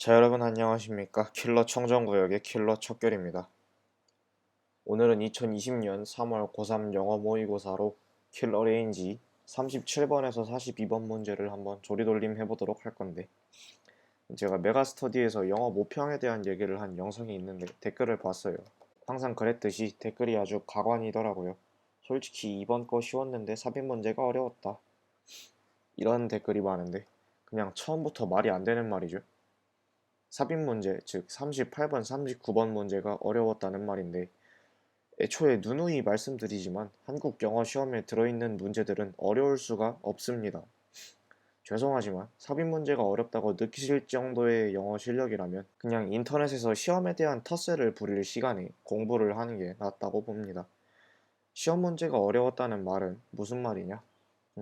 자, 여러분 안녕하십니까? 킬러 청정구역의 킬러 척결입니다. 오늘은 2020년 3월 고3 영어 모의고사로 킬러 레인지 37번에서 42번 문제를 한번 조리돌림 해보도록 할 건데, 제가 메가스터디에서 영어 모평에 대한 얘기를 한 영상이 있는데 댓글을 봤어요. 항상 그랬듯이 댓글이 아주 가관이더라고요. 솔직히 이번 거 쉬웠는데 삽입 문제가 어려웠다, 이런 댓글이 많은데 그냥 처음부터 말이 안 되는 말이죠. 삽입 문제, 즉 38번, 39번 문제가 어려웠다는 말인데, 애초에 누누이 말씀드리지만 한국 영어 시험에 들어있는 문제들은 어려울 수가 없습니다. 죄송하지만 삽입 문제가 어렵다고 느끼실 정도의 영어 실력이라면 그냥 인터넷에서 시험에 대한 텃세를 부릴 시간에 공부를 하는 게 낫다고 봅니다. 시험 문제가 어려웠다는 말은 무슨 말이냐?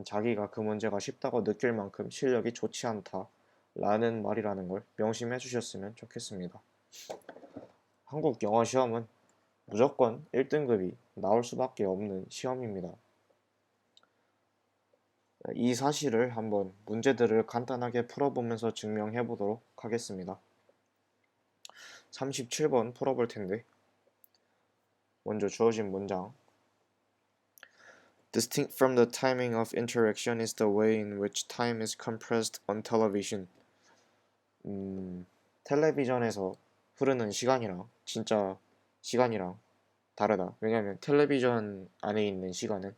자기가 그 문제가 쉽다고 느낄 만큼 실력이 좋지 않다 라는 말이라는 걸 명심해 주셨으면 좋겠습니다. 한국 영어 시험은 무조건 1등급이 나올 수밖에 없는 시험입니다. 이 사실을 한번 문제들을 간단하게 풀어보면서 증명해 보도록 하겠습니다. 37번 풀어볼 텐데, 먼저 주어진 문장. Distinct from the timing of interaction is the way in which time is compressed on television. 텔레비전에서 흐르는 시간이랑 진짜 시간이랑 다르다. 왜냐하면 텔레비전 안에 있는 시간은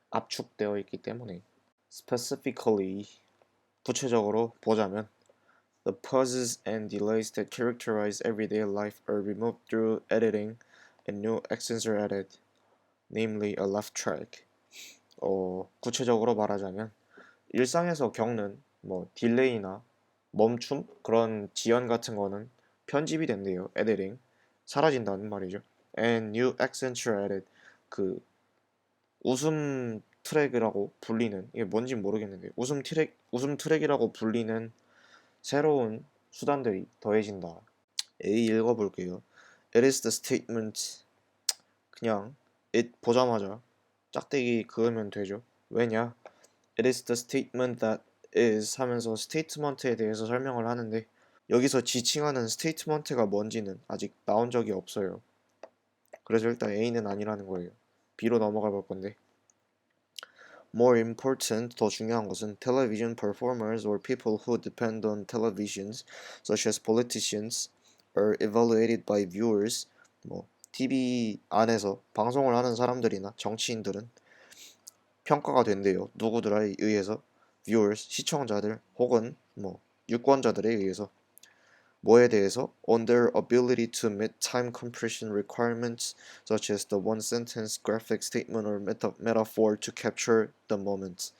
압축되어 있기 때문에. Specifically, 구체적으로 보자면, the pauses and delays that characterize everyday life are removed through editing and new accents are added, namely a laugh track. 구체적으로 말하자면 일상에서 겪는 딜레이나 멈춤, 그런 지연 같은 거는 편집이 된대요. editing, 사라진다는 말이죠. and new accents are added, 그 웃음 트랙이라고 불리는, 이게 뭔지 모르겠는데 웃음 트랙이라고 불리는 새로운 수단들이 더해진다. A 읽어볼게요. It is the statement. 그냥 it 보자마자 짝대기 그으면 되죠. 왜냐? It is the statement that is 하면서 스테이트먼트에 대해서 설명을 하는데, 여기서 지칭하는 스테이트먼트가 뭔지는 아직 나온 적이 없어요. 그래서 일단 A는 아니라는 거예요. B로 넘어가 볼 건데, More important, 더 중요한 것은 television performers or people who depend on televisions, such as politicians, are evaluated by viewers. TV 안에서 방송을 하는 사람들이나 정치인들은 평가가 된대요. 누구들에 의해서? viewers, 시청자들, 혹은 유권자들에 의해서. 뭐에 대해서? on their ability to meet time compression requirements, such as the one sentence graphic statement or metaphor to capture the moment.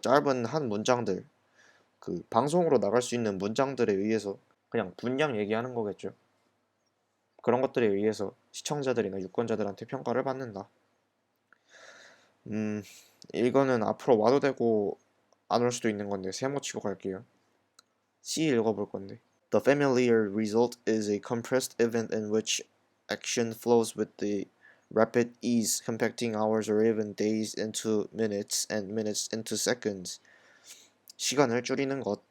짧은 한 문장들, 그 방송으로 나갈 수 있는 문장들에 의해서, 그냥 분량 얘기하는 거겠죠. 그런 것들에 의해서 시청자들이나 유권자들한테 평가를 받는다. 이거는 앞으로 와도 되고 안 올 수도 있는 건데 세모 치고 갈게요. C 읽어볼 건데, The familiar result is a compressed event in which action flows with the rapid ease, compacting hours or even days into minutes and minutes into seconds. 시간을 줄이는 것.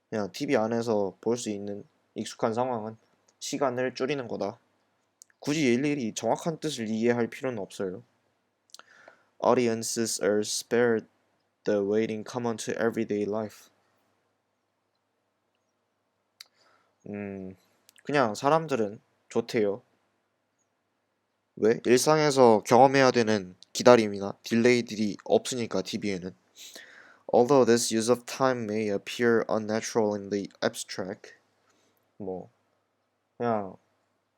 그냥 TV 안에서 볼 수 있는 익숙한 상황은 시간을 줄이는 거다. 굳이 일일이 정확한 뜻을 이해할 필요는 없어요. Audiences are spared the waiting common to everyday life. 그냥 사람들은 좋대요. 왜? 일상에서 경험해야 되는 기다림이나 딜레이들이 없으니까 TV에는. Although this use of time may appear unnatural in the abstract, 그냥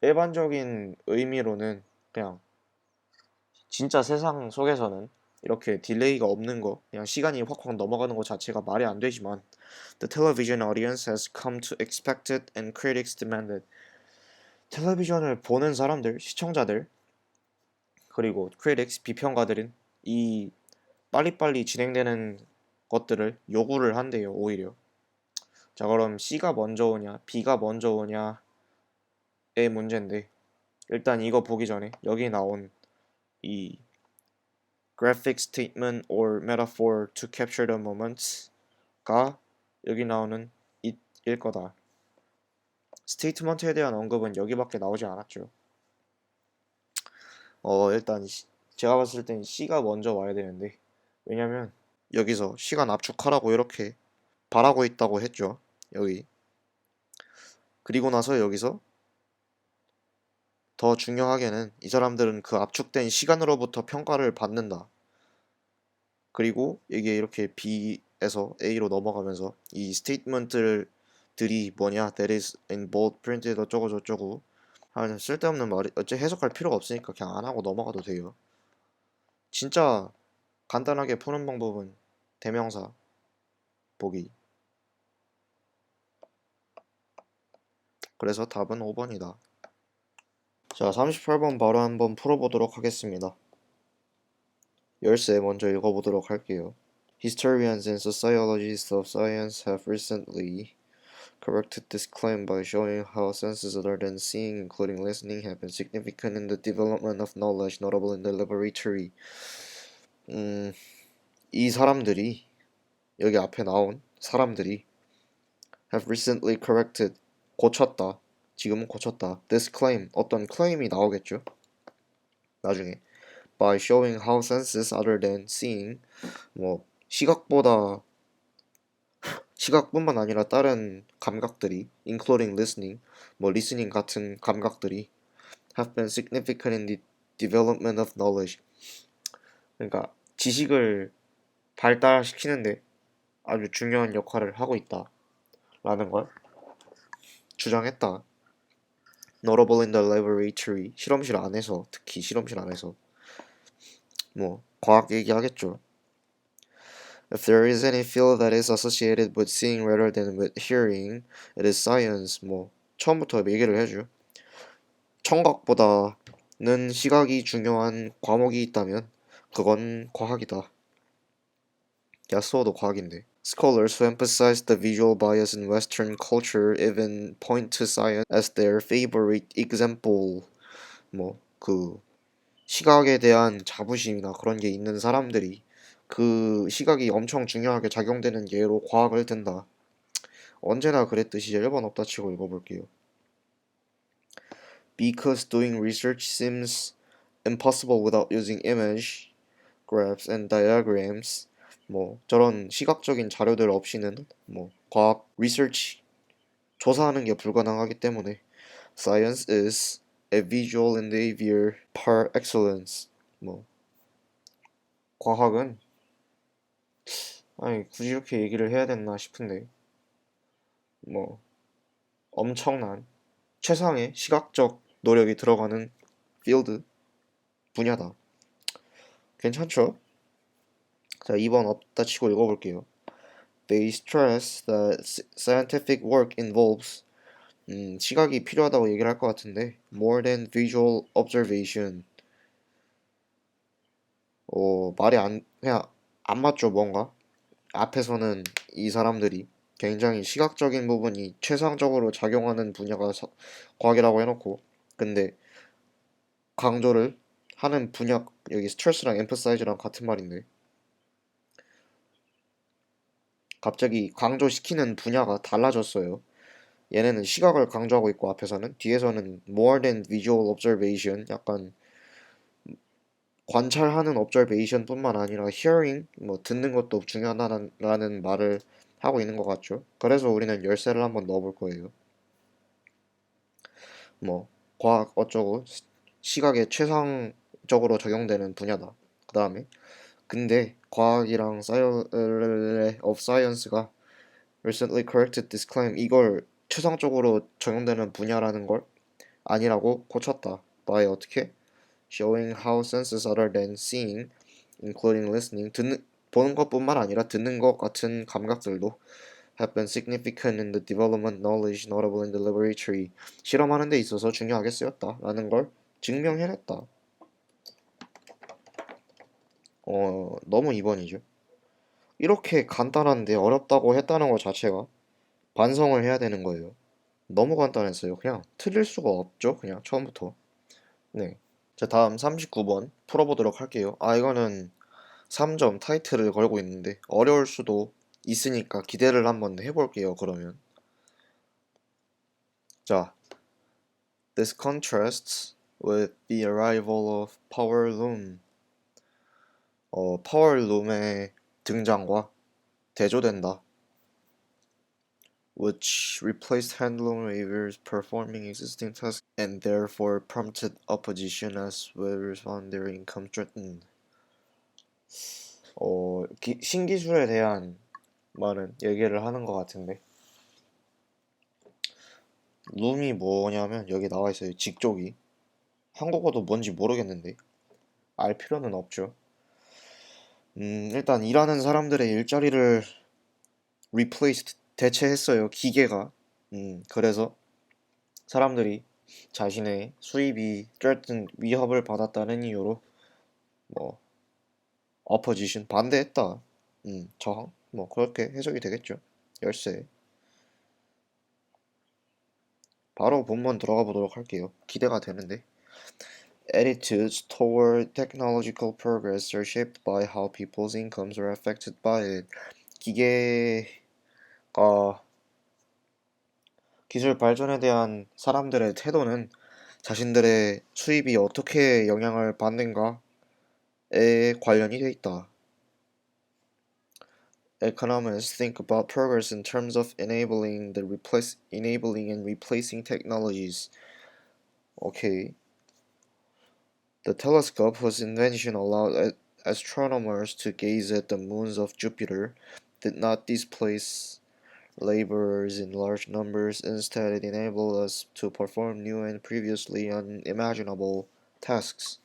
일반적인 의미로는 그냥 진짜 세상 속에서는 이렇게 딜레이가 없는 거, 그냥 시간이 확확 넘어가는 것 자체가 말이 안 되지만, the television audience has come to expect it and critics demanded. 텔레비전을 보는 사람들, 시청자들, 그리고 critics, 비평가들은 이 빨리빨리 진행되는 것들을 요구를 한대요, 오히려. 자, 그럼 C가 먼저 오냐, B가 먼저 오냐의 문제인데, 일단 이거 보기 전에 여기 나온 이 graphic statement or metaphor to capture the moments가 여기 나오는 it일 거다. 스테이트먼트에 대한 언급은 여기밖에 나오지 않았죠. 일단 제가 봤을 땐 C가 먼저 와야 되는데, 왜냐면 여기서 시간 압축하라고 이렇게 바라고 있다고 했죠. 여기. 그리고 나서 여기서 더 중요하게는 이 사람들은 그 압축된 시간으로부터 평가를 받는다. 그리고 이게 이렇게 B에서 A로 넘어가면서 이 스테이트먼트들이 뭐냐, that is in bold printed 어쩌고 저쩌고 하는 쓸데없는 말이 어째 해석할 필요가 없으니까 그냥 안 하고 넘어가도 돼요. 진짜 간단하게 푸는 방법은 대명사 보기. 그래서 답은 5번이다. 자, 38번 바로 한번 풀어보도록 하겠습니다. 열쇠 먼저 읽어보도록 할게요. Historians and sociologists of science have recently corrected this claim by showing how senses other than seeing, including listening, have been significant in the development of knowledge, notable in the laboratory. 이 사람들이, 여기 앞에 나온 사람들이 have recently corrected, 고쳤다, 지금은 고쳤다, this claim, 어떤 claim이 나오겠죠, 나중에. by showing how senses other than seeing, 뭐 시각뿐만 아니라 다른 감각들이, including listening, 뭐 listening 같은 감각들이 have been significant in the development of knowledge. 그러니까 지식을 발달시키는데 아주 중요한 역할을 하고 있다라는 걸 주장했다. Notable in the laboratory, 실험실 안에서, 특히 실험실 안에서. 뭐 과학 얘기하겠죠. If there is any field that is associated with seeing rather than with hearing, it is science. 뭐 처음부터 얘기를 해줘. 청각보다는 시각이 중요한 과목이 있다면 그건 과학이다. 야스오도 과학인데. Scholars who emphasize the visual bias in Western culture even point to science as their favorite example. 뭐 그 시각에 대한 자부심이나 그런 게 있는 사람들이 그 시각이 엄청 중요하게 작용되는 예로 과학을 든다. 언제나 그랬듯이 1번 없다 치고 읽어볼게요. Because doing research seems impossible without using image, graphs and diagrams. 뭐 저런 시각적인 자료들 없이는 뭐 과학 리서치 조사하는 게 불가능하기 때문에 science is a visual endeavor par excellence. 뭐 과학은 아니 굳이 이렇게 얘기를 해야 됐나 싶은데 뭐 엄청난 최상의 시각적 노력이 들어가는 필드 분야다. 괜찮죠? 자, 2번 없다 치고 읽어볼게요. They stress that scientific work involves 시각이 필요하다고 얘기를 할 것 같은데 more than visual observation. 말이 그냥 안 맞죠, 뭔가? 앞에서는 이 사람들이 굉장히 시각적인 부분이 최상적으로 작용하는 분야가 과학이라고 해놓고, 근데 강조를 하는 분야, 여기 스트레스랑 emphasize랑 같은 말인데 갑자기 강조시키는 분야가 달라졌어요. 얘네는 시각을 강조하고 있고 앞에서는, 뒤에서는 more than visual observation, 약간 관찰하는 observation 뿐만 아니라 hearing, 뭐 듣는 것도 중요하다는 말을 하고 있는 것 같죠. 그래서 우리는 열쇠를 한번 넣어볼 거예요. 뭐 과학 어쩌고 시각에 최상적으로 적용되는 분야다. 그 다음에 근데 과학이랑 of science가 recently corrected this claim, 이걸 최상적으로 적용되는 분야라는 걸 아니라고 고쳤다. by 어떻게? showing how senses other than seeing, including listening, 보는 것뿐만 아니라 듣는 것 같은 감각들도 have been significant in the development knowledge, notable in the laboratory. 실험하는 데 있어서 중요하게 쓰였다 라는 걸 증명해냈다. 너무 2번이죠. 이렇게 간단한데 어렵다고 했다는 것 자체가 반성을 해야 되는 거예요. 너무 간단했어요. 그냥 틀릴 수가 없죠. 그냥 처음부터. 네. 자, 다음 39번 풀어보도록 할게요. 이거는 3점 타이틀을 걸고 있는데 어려울 수도 있으니까 기대를 한번 해볼게요. 그러면 자, this contrasts with the arrival of power loom. 파워 룸의 등장과 대조된다. which replaced hand-loom weavers performing existing tasks and therefore prompted opposition as weavers found their income threatened. 신기술에 대한 많은 얘기를 하는 것 같은데 룸이 뭐냐면 여기 나와 있어요. 직조기. 한국어도 뭔지 모르겠는데 알 필요는 없죠. 일단 일하는 사람들의 일자리를 replaced 대체했어요. 기계가. 그래서 사람들이 자신의 수입이 threatened 위협을 받았다는 이유로 뭐 opposition 반대했다. 저항 뭐 그렇게 해석이 되겠죠. 열쇠. 바로 본문 들어가 보도록 할게요. 기대가 되는데. Attitudes toward technological progress are shaped by how people's incomes are affected by it. 기술 발전에 대한 사람들의 태도는 자신들의 수입이 어떻게 영향을 받는가에 관련이 돼 있다. Economists think about progress in terms of enabling and replacing technologies. Okay. The telescope whose invention allowed astronomers to gaze at the moons of Jupiter did not displace laborers in large numbers. Instead, it enabled us to perform new and previously unimaginable tasks.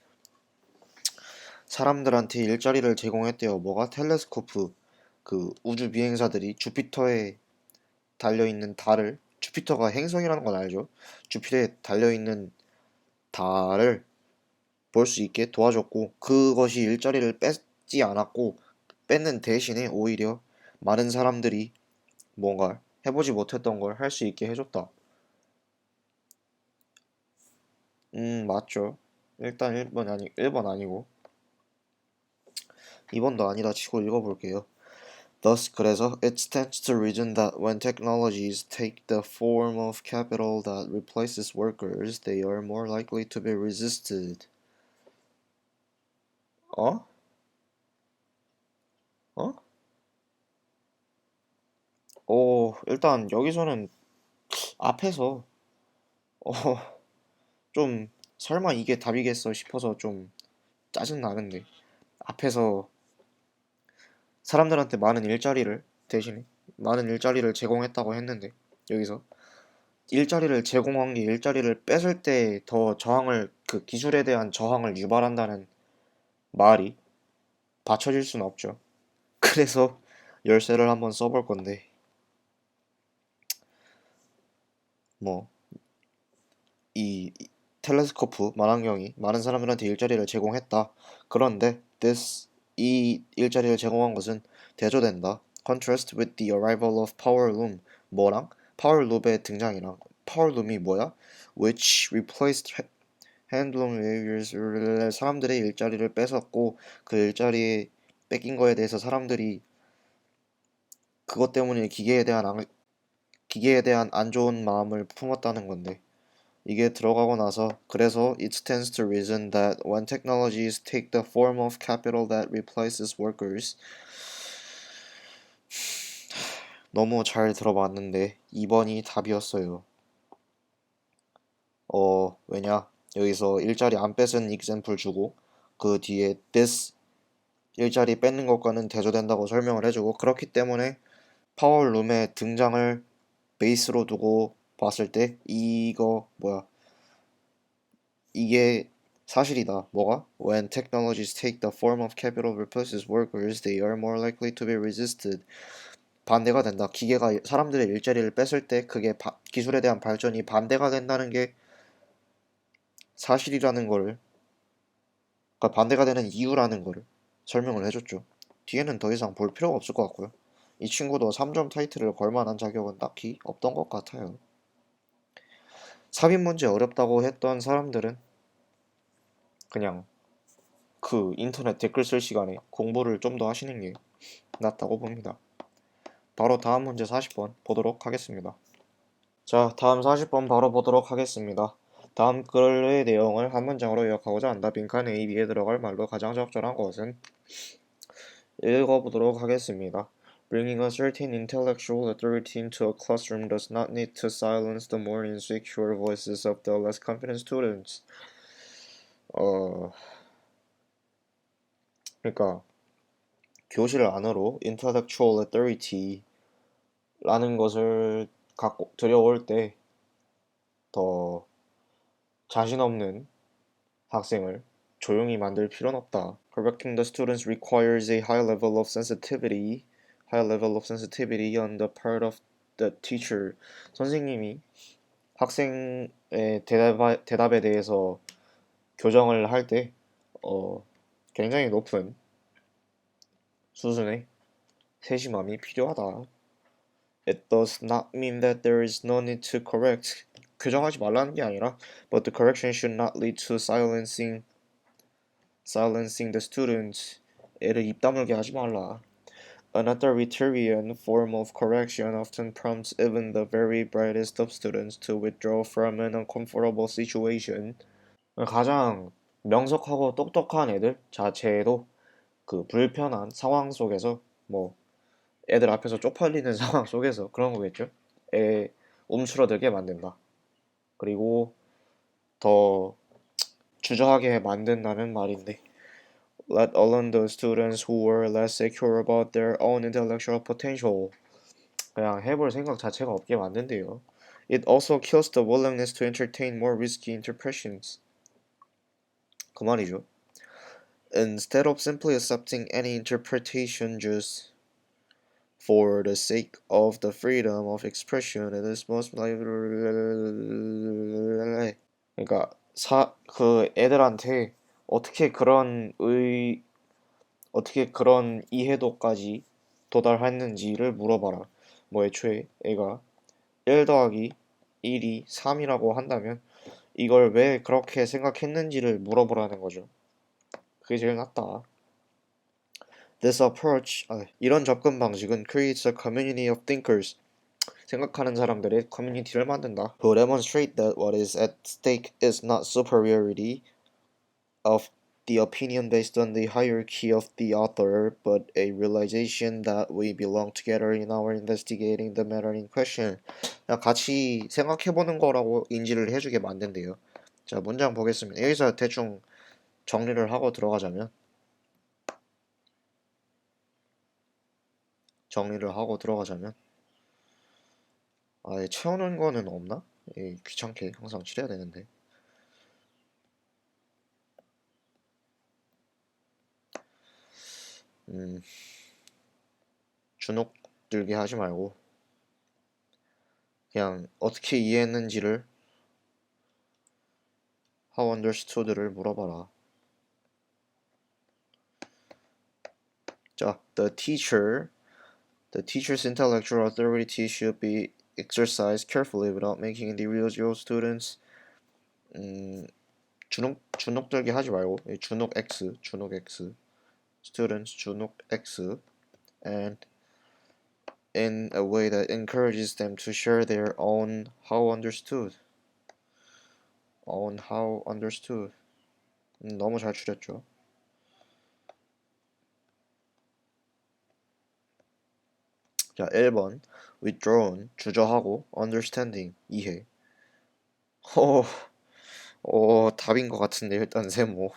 사람들한테 일자리를 제공했대요. 뭐가? 텔레스코프. 그 우주 비행사들이 주피터에 달려있는 달을, 주피터가 행성이라는 건 알죠? 주피터에 달려있는 달을 볼 수 있게 도와줬고, 그것이 일자리를 뺏지 않았고, 뺏는 대신에 오히려 많은 사람들이 뭔가 해보지 못했던 걸 할 수 있게 해줬다. 맞죠. 일단 1번 아니고 2번도 아니다 치고 읽어볼게요. Thus, 그래서 it stands to reason that when technologies take the form of capital that replaces workers, they are more likely to be resisted. 어? 어? 일단 여기서는 앞에서 어, 좀 설마 이게 답이겠어 싶어서 좀 짜증나는데 앞에서 사람들한테 대신에 많은 일자리를 제공했다고 했는데 여기서 일자리를 제공한 게 일자리를 뺏을 때 더 그 기술에 대한 저항을 유발한다는 말이 받쳐질 수는 없죠. 그래서 열쇠를 한번 써볼 건데 뭐 이 텔레스코프 만안경이 많은 사람들한테 일자리를 제공했다. 그런데 이 일자리를 제공한 것은 대조된다. Contrast with the arrival of power loom. 뭐랑? 파워 룸의 등장이랑 파워 룸이 뭐야? Which replaced handloom weavers. 사람들의 일자리를 뺏었고 그 일자리에 뺏긴 거에 대해서 사람들이 그것 때문에 기계에 대한 안 좋은 마음을 품었다는 건데 이게 들어가고 나서 그래서 it stands to reason that when technologies take the form of capital that replaces workers. 너무 잘 들어봤는데 2번이 답이었어요. 왜냐? 여기서 일자리 안 뺏은 example 주고 그 뒤에 this 일자리 뺏는 것과는 대조된다고 설명을 해주고 그렇기 때문에 파워룸의 등장을 베이스로 두고 봤을 때 이게 사실이다. 뭐가? When technologies take the form of capital replaces workers, they are more likely to be resisted. 반대가 된다. 기계가 사람들의 일자리를 뺏을 때 그게 기술에 대한 발전이 반대가 된다는 게 사실이라는 거를, 그러니까 반대가 되는 이유라는 거를 설명을 해줬죠. 뒤에는 더 이상 볼 필요가 없을 것 같고요. 이 친구도 3점 타이틀을 걸 만한 자격은 딱히 없던 것 같아요. 삽입 문제 어렵다고 했던 사람들은 그냥 그 인터넷 댓글 쓸 시간에 공부를 좀 더 하시는 게 낫다고 봅니다. 바로 다음 문제 40번 보도록 하겠습니다. 자, 다음 40번 바로 보도록 하겠습니다. 다음 글의 내용을 한 문장으로 요약하고자 한다. 빈칸 A, B에 들어갈 말로 가장 적절한 것은 읽어보도록 하겠습니다. Bringing a certain intellectual authority into a classroom does not need to silence the more insecure voices of the less confident students. 그러니까 교실 안으로 intellectual authority라는 것을 갖고 들여올 때 더 자신 없는 학생을 조용히 만들 필요는 없다. Correcting the students requires a high level of sensitivity on the part of the teacher. 선생님이 학생의 대답에 대해서 교정을 할 때 굉장히 높은 수준의 세심함이 필요하다. It does not mean that there is no need to correct. 교정하지 말라는 게 아니라 but the correction should not lead to silencing the students. 애를 입 다물게 하지 말라. An authoritarian form of correction often prompts even the very brightest of students to withdraw from an uncomfortable situation. 가장 명석하고 똑똑한 애들 자체도 그 불편한 상황 속에서 뭐 애들 앞에서 쪽팔리는 상황 속에서 그런 거겠죠. 애 움츠러들게 만든다. 그리고 더 주저하게 만든다는 말인데 let alone those students who were less secure about their own intellectual potential. 그냥 해볼 생각 자체가 없게 만든대요. It also kills the willingness to entertain more risky interpretations. 그 말이죠. Instead of simply accepting any interpretation just for the sake of the freedom of expression, it is most 그러니까 그 애들한테 어떻게 그런 이해도까지 도달했는지를 물어봐라. 뭐 애초에 애가 1 더하기 1이 3이라고 한다면 이걸 왜 그렇게 생각했는지를 물어보라는 거죠. 그게 제일 낫다. This approach, 이런 접근 방식은 creates a community of thinkers. 생각하는 사람들의 커뮤니티를 만든다. Who demonstrate that what is at stake is not superiority of the opinion based on the hierarchy of the author, but a realization that we belong together in our investigating the matter in question. 같이 생각해보는 거라고 인지를 해주게 만든대요. 자, 문장 보겠습니다. 여기서 대충 정리를 하고 들어가자면 채우는 거는 없나? 귀찮게 항상 칠해야 되는데. 주눅 들게 하지 말고 그냥 어떻게 이해했는지를 how understood를 물어봐라. 자, the teacher's intellectual authority should be exercised carefully without making individual students 주눅 들게 하지 말고 주눅 X students 주눅 X and in a way that encourages them to share their own how understood. 너무 잘 추렸죠. 자, 1번 withdrawn 주저하고 understanding 이해. 답인 것 같은데 일단 세모.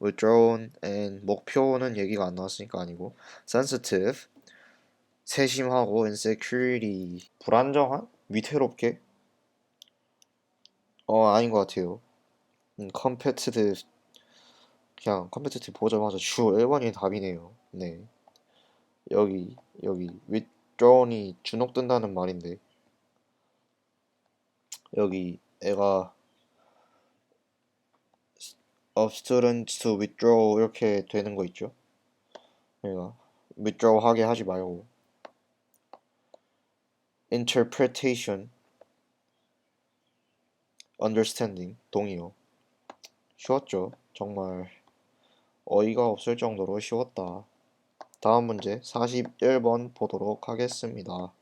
withdrawn and 목표는 얘기가 안 나왔으니까 아니고 sensitive 세심하고 insecurity 불안정한 위태롭게 아닌 것 같아요. competitive 그냥 competitive 보자마자 주 1번이 답이네요. 네. 여기 withdrawn이 주눅 든다는 말인데 여기 애가 of students to withdraw 이렇게 되는 거 있죠. 그러니까 withdraw 하게 하지 말고 interpretation understanding 동의어. 쉬웠죠. 정말 어이가 없을 정도로 쉬웠다. 다음 문제 41번 보도록 하겠습니다.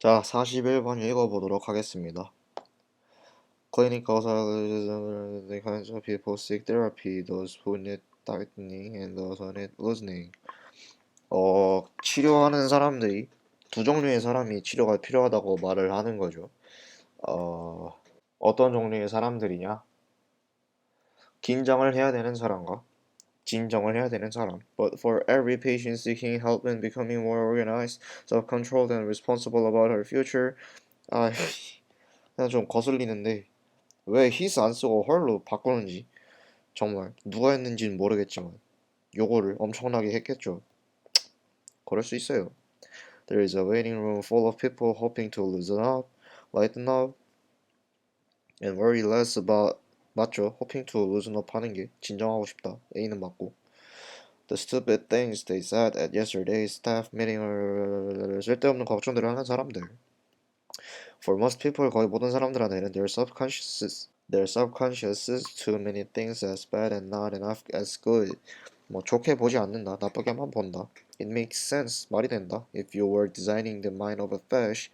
자, 41번 읽어보도록 하겠습니다. Clinical the kinds of people seek therapy, those who need tightening and those who need loosening. 치료하는 사람들이 두 종류의 사람이 치료가 필요하다고 말을 하는 거죠. 어떤 종류의 사람들이냐? 긴장을 해야 되는 사람과 진정을 해야 되는 사람. But for every patient seeking help and becoming more organized, self-controlled and responsible about her future, 아, 그냥 좀 거슬리는데 왜 his 안 쓰고 her로 바꾸는지 정말 누가 했는지는 모르겠지만 요거를 엄청나게 했겠죠. 그럴 수 있어요. There is a waiting room full of people hoping to loosen up, lighten up, and worry less about 맞죠? hoping to loosen up 하는 게 진정하고 싶다. A는 맞고. The stupid things they said at yesterday's staff meeting 쓸데없는 걱정들을 하는 사람들. For most people, 거의 모든 사람들한테는 their subconscious is too many things as bad and not enough as good. 뭐 좋게 보지 않는다, 나쁘게만 본다. It makes sense, 말이 된다. If you were designing the mind of a fish,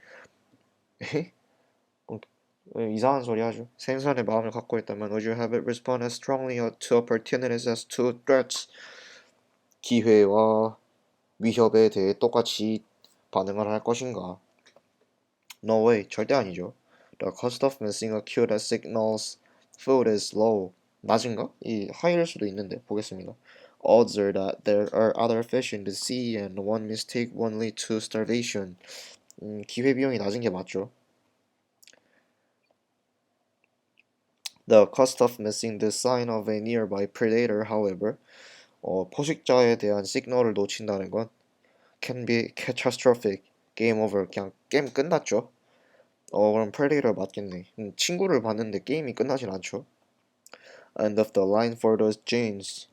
이상한 소리 하죠. 생선의 마음을 갖고 있다면 would you have it respond as strongly to opportunities as to threats? 기회와 위협에 대해 똑같이 반응을 할 것인가? No way, 절대 아니죠. The cost of missing a cue that signals food is low. 낮은가? 이 high일 수도 있는데 보겠습니다. Odds are that there are other fish in the sea and one mistake won't lead to starvation. 기회비용이 낮은 게 맞죠. The cost of missing the sign of a nearby predator, however, 포식자에 대한 시그널을 놓친다는 건 can be catastrophic. Game over. 그냥 게임 끝났죠. 그럼 predator 맞겠네. 친구를 봤는데 게임이 끝나진 않죠. End of the line for those genes.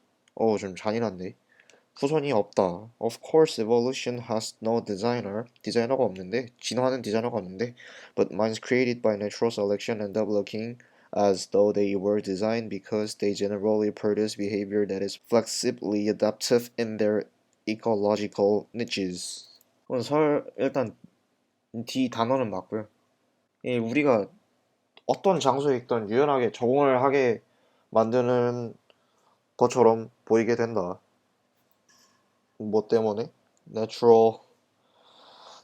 좀 잔인한데. 후손이 없다. Of course, evolution has no designer. 디자이너가 없는데, 진화는 디자이너가 없는데, but minds created by natural selection and developing as though they were designed because they generally produce behavior that is flexibly adaptive in their ecological niches. 일단 D 단어는 맞고요. 우리가 어떤 장소에 있던 유연하게 적응을 하게 만드는 것처럼 보이게 된다. 뭐 때문에? Natural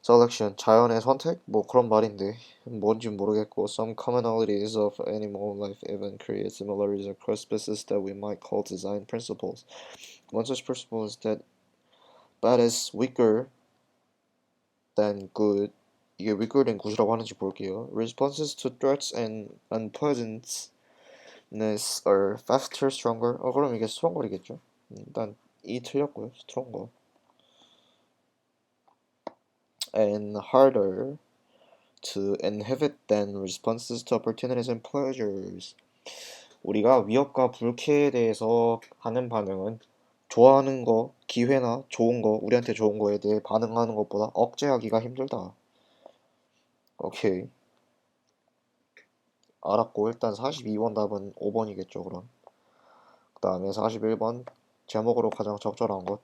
selection, 자연의 선택? 뭐 그런 말인데 뭔지 모르겠고 Some commonalities of animal life even create similarities across species that we might call design principles. One such principle is that bad is weaker than good. 이게 weaker than good이라고 하는지 볼게요. Responses to threats and unpleasantness are faster, stronger. 그럼 이게 stronger이겠죠? 일단 이 틀렸고요. stronger. And harder to inhibit than responses to opportunities and pleasures. 우리가 위협과 불쾌에 대해서 하는 반응은 좋아하는 거, 기회나 좋은 거, 우리한테 좋은 거에 대해 반응하는 것보다 억제하기가 힘들다. 오케이. 알았고 일단 42번 답은 5번이겠죠 그럼. 그 다음에 41번 제목으로 가장 적절한 것.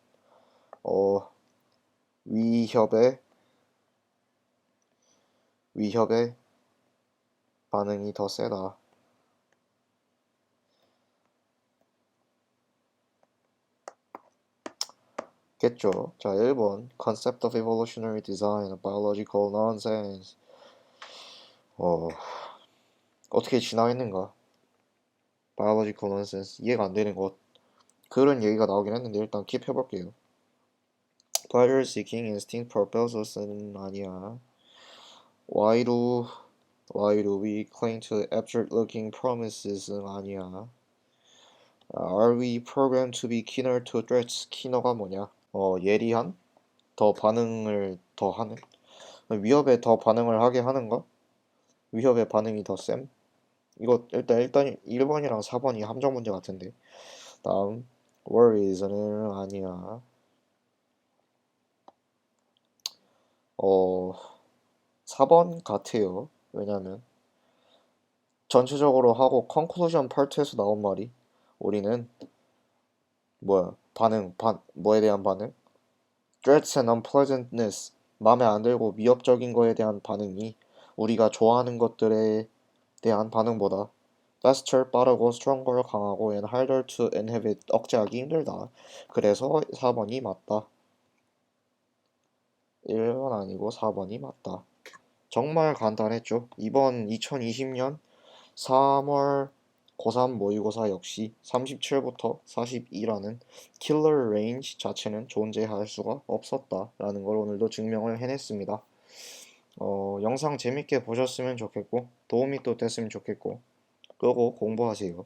위협의 반응이 더 세다. 겠죠. 자, 1번 Concept of evolutionary design, biological nonsense. 어떻게 진화했는가? biological nonsense. 이해가 안 되는 것. 그런 얘기가 나오긴 했는데 일단 킵해볼게요. pleasure seeking instinct propels us는 아니야. Why do we cling to abstract looking promises는 아니야. Are we programmed to be keener to threats? keener가 뭐냐? 예리한? 더 반응을 더 하는? 위협에 더 반응을 하게 하는가? 위협의 반응이 더 쌤? 이거 일단 1번이랑 4번이 함정 문제 같은데. 다음 worries는 아니야. 4번 같아요. 왜냐면 전체적으로 하고 컨클루전 파트에서 나온 말이 우리는 뭐야 뭐에 대한 반응? threats and unpleasantness 마음에 안 들고 위협적인 거에 대한 반응이 우리가 좋아하는 것들에 대한 반응보다 faster 빠르고 stronger 강하고 and harder to inhibit 억제하기 힘들다. 그래서 4번이 맞다. 1번 아니고 4번이 맞다. 정말 간단했죠. 이번 2020년 3월 고3 모의고사 역시 37부터 42라는 킬러 레인지 자체는 존재할 수가 없었다라는 걸 오늘도 증명을 해냈습니다. 영상 재밌게 보셨으면 좋겠고 도움이 또 됐으면 좋겠고 끄고 공부하세요.